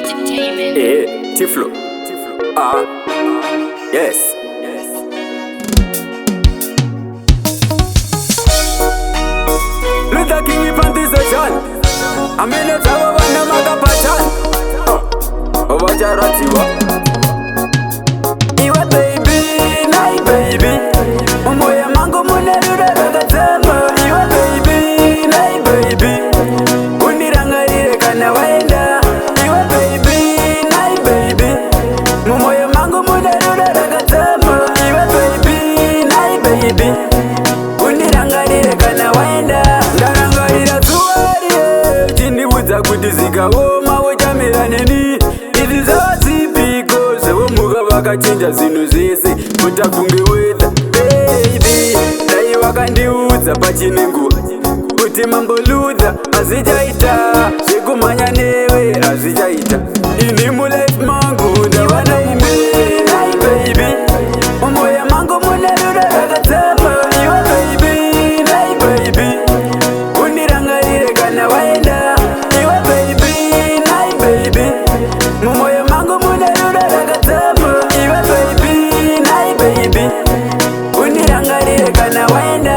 Entertainment. Tiflo. Ah, yes. Luther King Plantation. Amene tawa wana makapatan. Obajaratiwa. Iwe baby, nai baby. Umoya mangu munerura rakatama. Iwe baby, nai baby. Unirangarire kana waenda. Iwe baby, nai baby. Umoya mangu munerura rakatama. Iwe baby, nai baby. Unirangarire kana waenda. Ndarangarira tuwarie. Chindiudza kuti zikaoma wochamira neni. Izi zvadzipiko zvevomuka vakachinja zvinhu zvese kuta kunge weda. Baby, dai wakandiudza pachine nguva kuti mamboludha hazvichaita zvekumhanya newe hazvichaita. Ini mulife mangu ndava naime. Nai baby, mumoya mangu mune rudo rakadzama. Iwe baby, nai baby, undirangarire kana waenda. Iwe baby, nai baby, mumoya mangu mune rudo rakadzama. Iwe baby, nai baby, undirangarire kana waenda.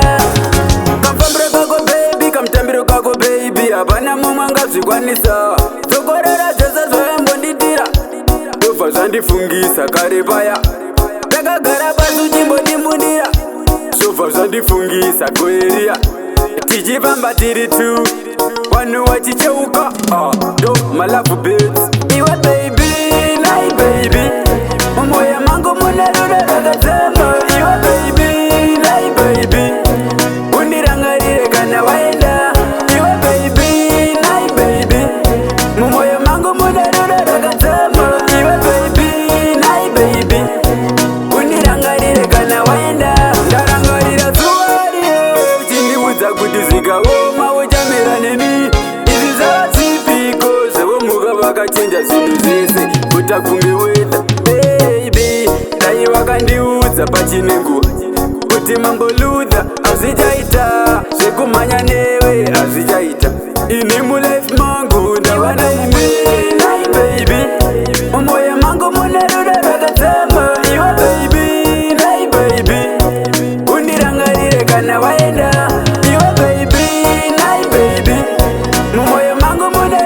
Kamfambiro kako baby, kamutambiro kako baby, hapana mumwe angazvikwanisa. Dzokorera zvese zvaimbonditira ndobva zvandifungisa kare paya takagara pasi uchimbondimbundira zvobva zvandifungisa kueria tichifamba tiri tu vanhu vachicheuka ndo malavu bets. Iwe baby, nai baby, mumoya mangu mune rudo rakadzama. Iwe baby, nai baby, undirangarire kana waenda. Iwe baby, nai baby, mumoya mangu mune rudo rakadzama. Iwe baby, nai baby, undirangarire kana waenda. Ndarangarira zuvarie uchindiudza kuti zvikaoma uchamira neni. Izvi zvadzipiko zvevomuka vakachinja zvinhu zvese kuta kunge weda. Baby, dai wakandiudza pachine nguva kuti mamboludha hazvichaita zvekumhanya newe hazvichaita. Ini mulife mangu ndava naime. Nai baby, mumoya mangu mune rudo rakadzama. Iwe baby, nai baby, undirangarire kana waenda. Iwe baby, nai baby, mumoya mangu mune